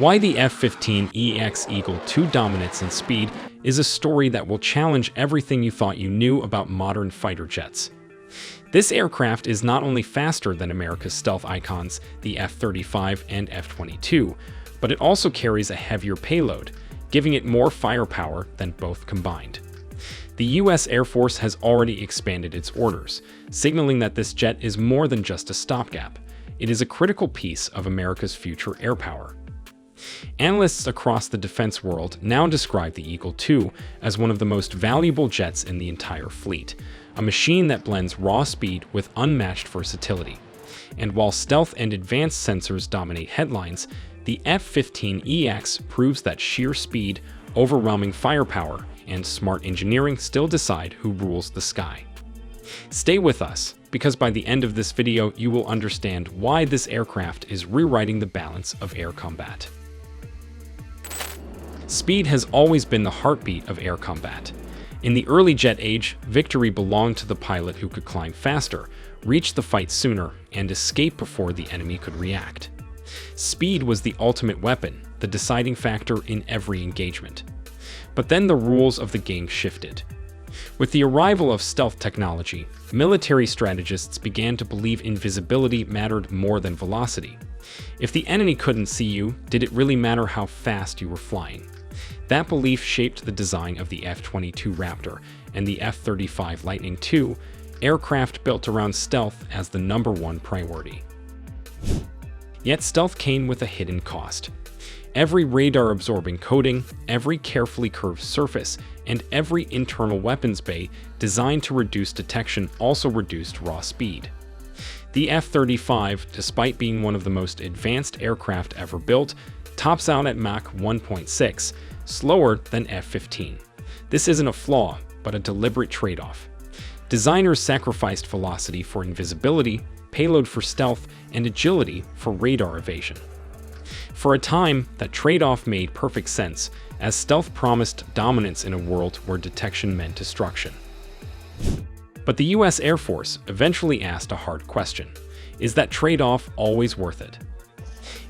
Why the F-15EX Eagle II dominates in speed is a story that will challenge everything you thought you knew about modern fighter jets. This aircraft is not only faster than America's stealth icons, the F-35 and F-22, but it also carries a heavier payload, giving it more firepower than both combined. The U.S. Air Force has already expanded its orders, signaling that this jet is more than just a stopgap. It is a critical piece of America's future air power. Analysts across the defense world now describe the Eagle II as one of the most valuable jets in the entire fleet, a machine that blends raw speed with unmatched versatility. And while stealth and advanced sensors dominate headlines, the F-15EX proves that sheer speed, overwhelming firepower, and smart engineering still decide who rules the sky. Stay with us, because by the end of this video you will understand why this aircraft is rewriting the balance of air combat. Speed has always been the heartbeat of air combat. In the early jet age, victory belonged to the pilot who could climb faster, reach the fight sooner, and escape before the enemy could react. Speed was the ultimate weapon, the deciding factor in every engagement. But then the rules of the game shifted. With the arrival of stealth technology, military strategists began to believe invisibility mattered more than velocity. If the enemy couldn't see you, did it really matter how fast you were flying? That belief shaped the design of the F-22 Raptor and the F-35 Lightning II, aircraft built around stealth as the #1 priority. Yet stealth came with a hidden cost. Every radar-absorbing coating, every carefully curved surface, and every internal weapons bay designed to reduce detection also reduced raw speed. The F-35, despite being one of the most advanced aircraft ever built, tops out at Mach 1.6, slower than F-15. This isn't a flaw, but a deliberate trade-off. Designers sacrificed velocity for invisibility, payload for stealth, and agility for radar evasion. For a time, that trade-off made perfect sense, as stealth promised dominance in a world where detection meant destruction. But the US Air Force eventually asked a hard question: is that trade-off always worth it?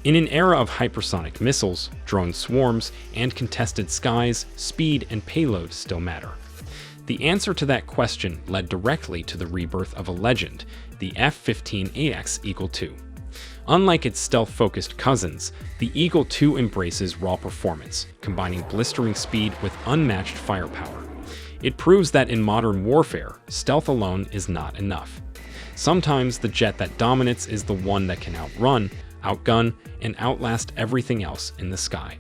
In an era of hypersonic missiles, drone swarms, and contested skies, speed and payload still matter. The answer to that question led directly to the rebirth of a legend, the F-15EX Eagle II. Unlike its stealth-focused cousins, the Eagle II embraces raw performance, combining blistering speed with unmatched firepower. It proves that in modern warfare, stealth alone is not enough. Sometimes the jet that dominates is the one that can outrun, outgun, and outlast everything else in the sky.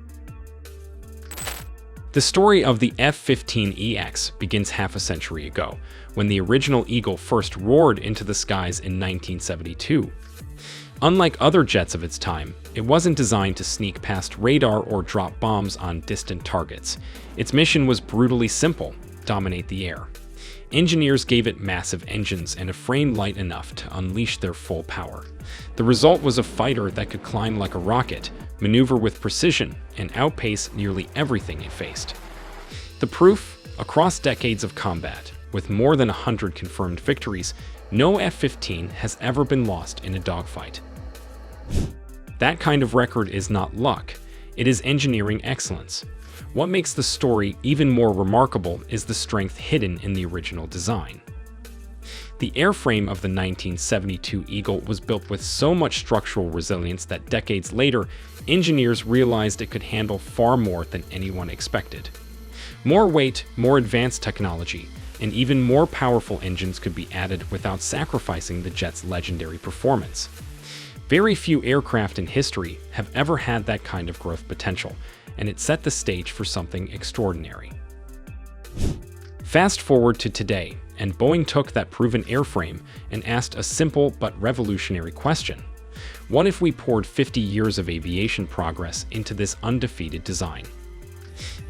The story of the F-15EX begins half a century ago, when the original Eagle first roared into the skies in 1972. Unlike other jets of its time, it wasn't designed to sneak past radar or drop bombs on distant targets. Its mission was brutally simple: dominate the air. Engineers gave it massive engines and a frame light enough to unleash their full power. The result was a fighter that could climb like a rocket, maneuver with precision, and outpace nearly everything it faced. The proof? Across decades of combat, with more than 100 confirmed victories, no F-15 has ever been lost in a dogfight. That kind of record is not luck, it is engineering excellence. What makes the story even more remarkable is the strength hidden in the original design. The airframe of the 1972 Eagle was built with so much structural resilience that decades later, engineers realized it could handle far more than anyone expected. More weight, more advanced technology, and even more powerful engines could be added without sacrificing the jet's legendary performance. Very few aircraft in history have ever had that kind of growth potential, and it set the stage for something extraordinary. Fast forward to today, and Boeing took that proven airframe and asked a simple but revolutionary question. What if we poured 50 years of aviation progress into this undefeated design?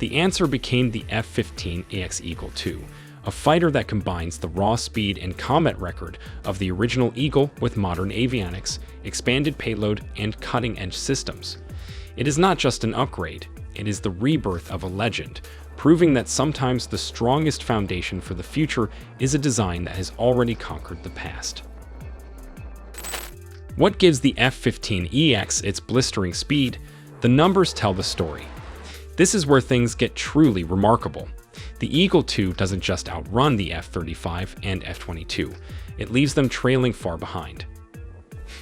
The answer became the F-15EX Eagle II, a fighter that combines the raw speed and combat record of the original Eagle with modern avionics, expanded payload, and cutting-edge systems. It is not just an upgrade, it is the rebirth of a legend, proving that sometimes the strongest foundation for the future is a design that has already conquered the past. What gives the F-15EX its blistering speed? The numbers tell the story. This is where things get truly remarkable. The Eagle II doesn't just outrun the F-35 and F-22, it leaves them trailing far behind.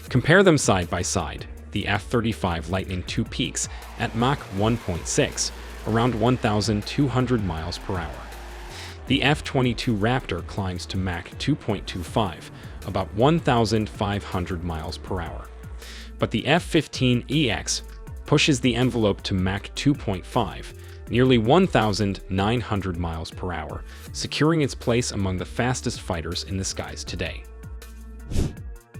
Compare them side by side. The F-35 Lightning II peaks at Mach 1.6, around 1,200 miles per hour. The F-22 Raptor climbs to Mach 2.25, about 1,500 miles per hour. But the F-15EX pushes the envelope to Mach 2.5, nearly 1,900 miles per hour, securing its place among the fastest fighters in the skies today.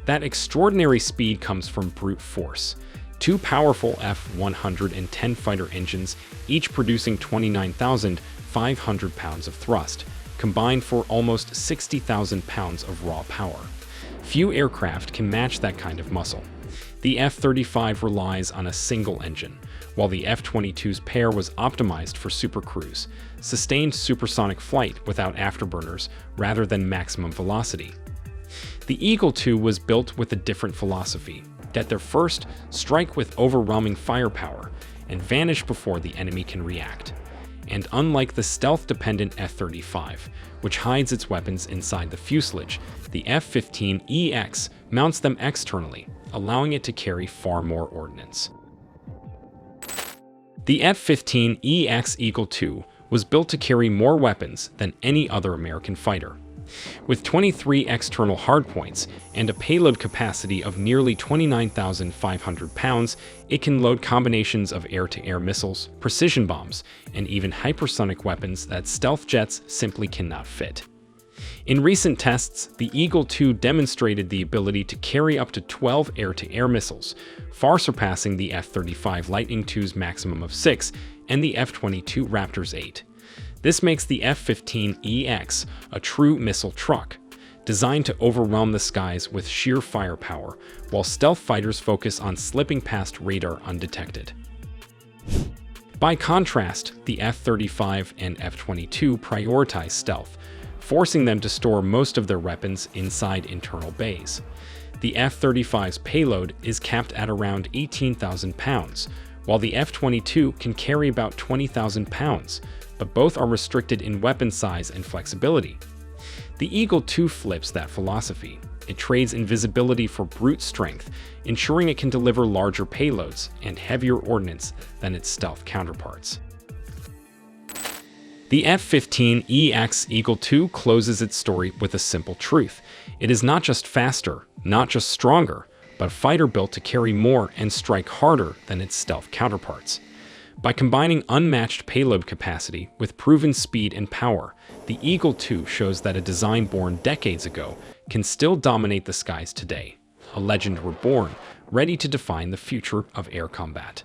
That extraordinary speed comes from brute force. Two powerful F-110 fighter engines, each producing 29,500 pounds of thrust, combined for almost 60,000 pounds of raw power. Few aircraft can match that kind of muscle. The F-35 relies on a single engine, while the F-22's pair was optimized for supercruise, sustained supersonic flight without afterburners rather than maximum velocity. The Eagle II was built with a different philosophy: get there first, strike with overwhelming firepower, and vanish before the enemy can react. And unlike the stealth-dependent F-35, which hides its weapons inside the fuselage, the F-15EX mounts them externally, allowing it to carry far more ordnance. The F-15EX Eagle II was built to carry more weapons than any other American fighter. With 23 external hardpoints and a payload capacity of nearly 29,500 pounds, it can load combinations of air-to-air missiles, precision bombs, and even hypersonic weapons that stealth jets simply cannot fit. In recent tests, the Eagle II demonstrated the ability to carry up to 12 air-to-air missiles, far surpassing the F-35 Lightning II's maximum of 6 and the F-22 Raptor's 8. This makes the F-15EX a true missile truck, designed to overwhelm the skies with sheer firepower, while stealth fighters focus on slipping past radar undetected. By contrast, the F-35 and F-22 prioritize stealth, forcing them to store most of their weapons inside internal bays. The F-35's payload is capped at around 18,000 pounds, while the F-22 can carry about 20,000 pounds, but both are restricted in weapon size and flexibility. The Eagle II flips that philosophy. It trades invisibility for brute strength, ensuring it can deliver larger payloads and heavier ordnance than its stealth counterparts. The F-15EX Eagle II closes its story with a simple truth. It is not just faster, not just stronger, but a fighter built to carry more and strike harder than its stealth counterparts. By combining unmatched payload capacity with proven speed and power, the Eagle II shows that a design born decades ago can still dominate the skies today. A legend reborn, ready to define the future of air combat.